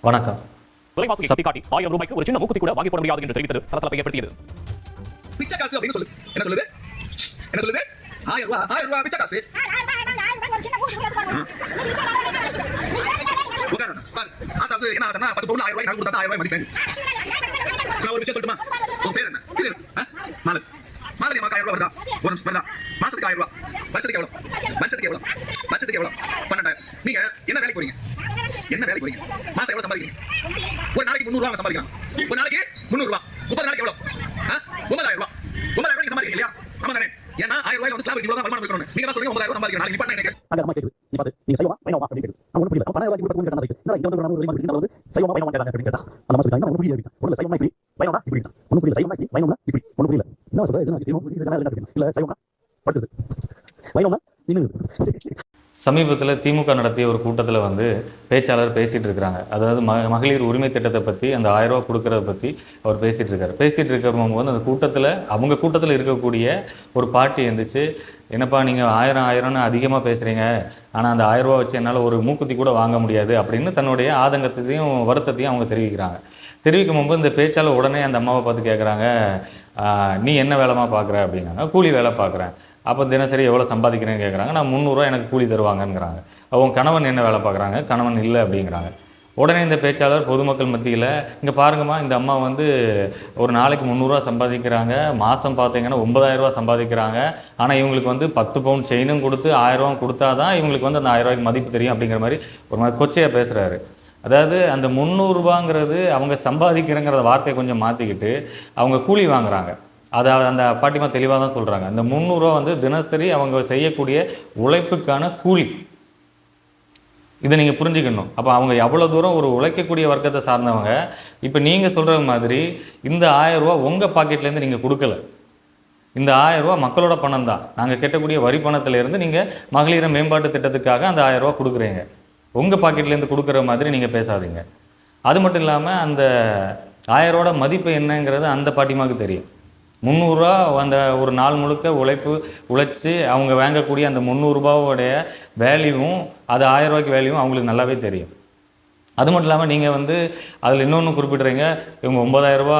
வணக்கம். தொலைவாசி சுட்டிக்காட்டி ரூபாய்க்கு ஒரு சின்ன மூக்குத்தி கூட வாங்கி போட முடியாது என்று தெரிவித்தது சலசலப்பை ஏற்படுத்தியது. பிச்சை காசு அப்படின்னு சொல்லு. என்ன சொல்லுது? என்ன சொல்லுது? 1000 ரூபாய் பிச்சை காசு. அதாவது என்ன ஆச்சுன்னா 10 பொருள் 1000 ரூபாய் நான் கொடுத்தா 1000 ரூபாய் மதிப்பேன். நான் ஒரு விஷயம் சொல்லட்டுமா? உன் பேர் என்ன? மாலதி. மாலதி அம்மா 1000 ரூபாய் வருதா? ஒரு நிமிஷம் வருதா? மாசத்துக்கு 1000 ரூபாய். வருஷத்துக்கு எவ்வளவு? வருஷத்துக்கு எவ்வளவு? 12,000. நீங்க என்ன வேலைக்கு போறீங்க? என்ன வேலைக்கு போறீங்க? மாசம் எவ்வளவு சம்பாதிக்கிறீங்க? ஒரு நாளைக்கு 300 ரூபாய் சம்பாதிக்கலாம். ஒரு நாளைக்கு 300 ரூபாய். 30 நாளைக்கு எவ்வளவு? 9000 ரூபாய். 9000 ரூபாய் சம்பாதிக்கிறீங்க இல்லையா? ஆமா தானே? ஏன்னா 1000 ரூபாயில வந்து ஸ்லாப் இவ்வளவு தான் வருமானம் இருக்கணும். நீங்க தான் சொல்றீங்க 9000 ரூபாய் சம்பாதிக்கணும். நாளைக்கு நிப்பாட்ட எனக்கு. அந்த அம்மா கேக்குது. நீ பாத்து நீங்க செய்வா வேணாமா அப்படி கேக்குது. நான் ஒண்ணு புரியல. 12000 ரூபாய் கொடுத்து கேட்டா நான் இங்க வந்து ஒரு ரூபாய் கொடுத்து வந்து செய்வா வேணாமா கேட்டா அப்படி கேட்டா. அந்த மாதிரி சொல்றாங்க. ஒண்ணு புரியல. ஒண்ணு செய்வா இப்படி வேணாமா இப்படி. ஒண்ணு புரியல. செய்வா இப்படி வேணாமா இப்படி. ஒண்ணு புரியல. என்ன சொல்றது? இது நான் தெரியும். இல்ல செய்வா படுது. வேணாமா நின்னு. சமீபத்தில் திமுக நடத்திய ஒரு கூட்டத்தில் வந்து பேச்சாளர் பேசிகிட்டு இருக்கிறாங்க. அதாவது மகளிர் உரிமை திட்டத்தை பற்றி, அந்த 1000 ரூபா கொடுக்கறத பற்றி அவர் பேசிகிட்டு இருக்காரு. பேசிகிட்டு இருக்கிறவங்க அந்த கூட்டத்தில், அவங்க கூட்டத்தில் இருக்கக்கூடிய ஒரு பாட்டி எழுந்துச்சு, என்னப்பா நீங்கள் 1000 அதிகமாக பேசுகிறீங்க, ஆனால் அந்த 1000 ரூபா வச்சு என்னால் ஒரு மூக்குத்தி கூட வாங்க முடியாது அப்படின்னு தன்னுடைய ஆதங்கத்தையும் வருத்தத்தையும் அவங்க தெரிவிக்கிறாங்க. தெரிவிக்கும் போது இந்த பேச்சாளர் உடனே அந்த அம்மாவை பார்த்து கேட்குறாங்க, நீ என்ன வேலைமா பார்க்குற அப்படிங்கிறாங்க. கூலி வேலை பார்க்குறேன். அப்போ தினசரி எவ்வளோ சம்பாதிக்கிறேன்னு கேட்குறாங்க. நான் 300 ரூபா எனக்கு கூலி தருவாங்கங்கிறாங்க. அவங்க கணவன் என்ன வேலை பார்க்குறாங்க? கணவன் இல்லை அப்படிங்கிறாங்க. உடனே இந்த பேச்சாளர் பொதுமக்கள் மத்தியில், இங்கே பாருங்கம்மா, இந்த அம்மா வந்து ஒரு நாளைக்கு 300 ரூபா சம்பாதிக்கிறாங்க, மாதம் பார்த்தீங்கன்னா 9000 ரூபா சம்பாதிக்கிறாங்க, ஆனால் இவங்களுக்கு வந்து 10 பவுன் செயினும் கொடுத்து 1000 ரூபா கொடுத்தா தான் இவங்களுக்கு வந்து அந்த 1000 ரூபாய்க்கு மதிப்பு தெரியும் அப்படிங்கிற மாதிரி ஒரு மாதிரி கொச்சையாக பேசுகிறாரு. அதாவது அந்த 300 ரூபாங்கிறது அவங்க சம்பாதிக்கிறங்கிற வார்த்தையை கொஞ்சம் மாற்றிக்கிட்டு அவங்க கூலி வாங்குறாங்க. அதாவது அந்த பாட்டிமா தெளிவாக தான் சொல்கிறாங்க. அந்த 300 ரூபா வந்து தினசரி அவங்க செய்யக்கூடிய உழைப்புக்கான கூலி. இதை நீங்கள் புரிஞ்சுக்கணும். அப்போ அவங்க எவ்வளோ தூரம் ஒரு உழைக்கக்கூடிய வர்க்கத்தை சார்ந்தவங்க. இப்போ நீங்கள் சொல்கிற மாதிரி இந்த 1000 ரூபா உங்கள் பாக்கெட்லேருந்து நீங்கள் கொடுக்கல. இந்த 1000 ரூபா மக்களோட பணம் தான். நாங்கள் கட்டக்கூடிய வரி பணத்திலேருந்து நீங்கள் மகளிர் மேம்பாட்டு திட்டத்துக்காக அந்த 1000 ரூபா கொடுக்குறீங்க. உங்கள் பாக்கெட்லேருந்து கொடுக்குற மாதிரி நீங்கள் பேசாதீங்க. அது மட்டும் இல்லாமல் அந்த 1000 ரூபா மதிப்பு என்னங்கிறது அந்த பாட்டிமாவுக்கு தெரியும். 300 ரூபா அந்த ஒரு நாள் முழுக்க உழைச்சி அவங்க வாங்கக்கூடிய அந்த 300 ரூபாவோடைய வேல்யூவும் அது 1000 ரூபாய்க்கு வேல்யூவும் அவங்களுக்கு நல்லாவே தெரியும். அது மட்டும் இல்லாமல் நீங்கள் வந்து அதில் இன்னொன்று குறிப்பிட்றீங்க, இவங்க 9000 ரூபா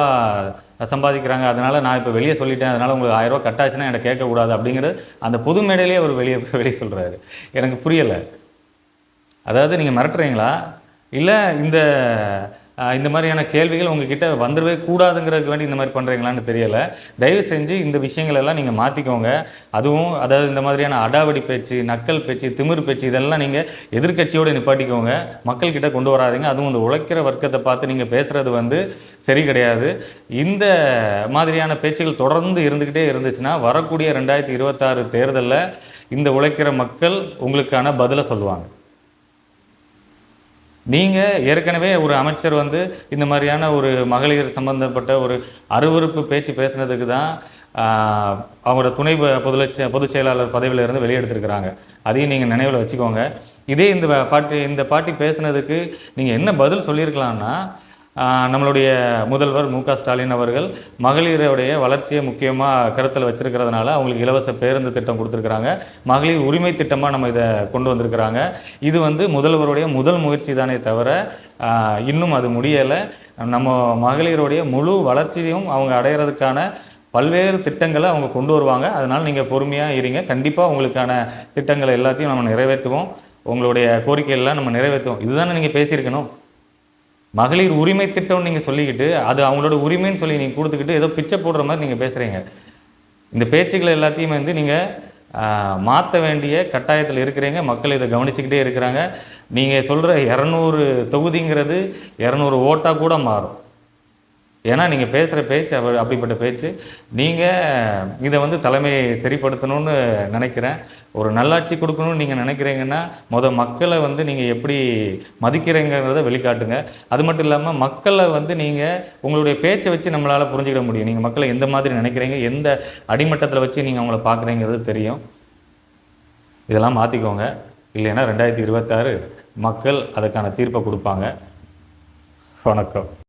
சம்பாதிக்கிறாங்க, அதனால் நான் இப்போ வெளியே சொல்லிட்டேன், அதனால் உங்களுக்கு 1000 ரூபா கட்டாச்சுன்னா என்கிட்ட கேட்கக்கூடாது அப்படிங்கிறது அந்த பொது மேடையிலே அவர் வெளியே சொல்கிறாரு. எனக்கு புரியலை. அதாவது நீங்கள் மிரட்டுறீங்களா, இல்லை இந்த மாதிரியான கேள்விகள் உங்ககிட்ட வந்துடவே கூடாதுங்கிறதுக்கு வேண்டி இந்த மாதிரி பண்ணுறீங்களான்னு தெரியலை. தயவு செஞ்சு இந்த விஷயங்களெல்லாம் நீங்கள் மாற்றிக்கோங்க. அதுவும் அதாவது இந்த மாதிரியான அடாவடி பேச்சு, நக்கல் பேச்சு, திமிர் பேச்சு இதெல்லாம் நீங்கள் எதிர்கட்சியோடு நிப்பாட்டிக்கோங்க. மக்கள்கிட்ட கொண்டு வராதிங்க. அதுவும் இந்த உழைக்கிற வர்க்கத்தை பார்த்து நீங்கள் பேசுகிறது வந்து சரி கிடையாது. இந்த மாதிரியான பேச்சுகள் தொடர்ந்து இருந்துக்கிட்டே இருந்துச்சுன்னா வரக்கூடிய 2026 தேர்தலில் இந்த உழைக்கிற மக்கள் உங்களுக்கான பதிலை சொல்லுவாங்க. நீங்கள் ஏற்கனவே ஒரு அமைச்சர் வந்து இந்த மாதிரியான ஒரு மகளிர் சம்பந்தப்பட்ட ஒரு அருவருப்பு பேச்சு பேசுனதுக்கு தான் அவங்களோட துணை பொதுச் செயலாளர் பதவியிலிருந்து வெளியெடுத்திருக்கிறாங்க. அதையும் நீங்கள் நினைவில் வச்சுக்கோங்க. இதே இந்த பாட்டி பேசுனதுக்கு நீங்கள் என்ன பதில் சொல்லியிருக்கலான்னா, நம்மளுடைய முதல்வர் மு க ஸ்டாலின் அவர்கள் மகளிருடைய வளர்ச்சியை முக்கியமாக கருத்தில் வச்சுருக்கிறதுனால அவங்களுக்கு இலவச பேருந்து திட்டம் கொடுத்துருக்குறாங்க. மகளிர் உரிமை திட்டமாக நம்ம இதை கொண்டு வந்திருக்கிறாங்க. இது வந்து முதல்வருடைய முதல் முயற்சி தானே தவிர இன்னும் அது முடியலை. நம்ம மகளிருடைய முழு வளர்ச்சியும் அவங்க அடையிறதுக்கான பல்வேறு திட்டங்களை அவங்க கொண்டு வருவாங்க. அதனால் நீங்கள் பொறுமையாக இருங்க. கண்டிப்பாக உங்களுக்கான திட்டங்களை எல்லாத்தையும் நம்ம நிறைவேற்றுவோம். உங்களுடைய கோரிக்கையெல்லாம் நம்ம நிறைவேற்றுவோம். இதுதானே நீங்கள் பேசியிருக்கணும். மகளிர் உரிமை திட்டம்னு நீங்கள் சொல்லிக்கிட்டு அது அவங்களோட உரிமைன்னு சொல்லி நீங்கள் கொடுத்துக்கிட்டு ஏதோ பிச்சை போடுற மாதிரி நீங்கள் பேசுகிறீங்க. இந்த பேச்சுக்களை எல்லாத்தையுமே வந்து நீங்கள் மாற்ற வேண்டிய கட்டாயத்தில் இருக்கிறீங்க. மக்கள் இதை கவனிச்சுக்கிட்டே இருக்கிறாங்க. நீங்கள் சொல்கிற 200 தொகுதிங்கிறது 200 ஓட்டாக கூட மாறும். ஏன்னா நீங்கள் பேசுகிற பேச்சு அப்படிப்பட்ட பேச்சு. நீங்கள் இதை வந்து தலைமையை சரிப்படுத்தணும்னு நினைக்கிறேன். ஒரு நல்லாட்சி கொடுக்கணும்னு நீங்கள் நினைக்கிறீங்கன்னா மக்களை வந்து நீங்கள் எப்படி மதிக்கிறீங்கிறத வெளிக்காட்டுங்க. அது மட்டும் இல்லாமல் மக்களை வந்து நீங்கள் உங்களுடைய பேச்சை வச்சு நம்மளால் புரிஞ்சுக்கிட முடியும். நீங்கள் மக்களை எந்த மாதிரி நினைக்கிறீங்க, எந்த அடிமட்டத்தில் வச்சு நீங்கள் அவங்கள பார்க்குறீங்கிறது தெரியும். இதெல்லாம் மாற்றிக்கோங்க. இல்லைன்னா 2026 மக்கள் அதுக்கான தீர்ப்பை கொடுப்பாங்க. வணக்கம்.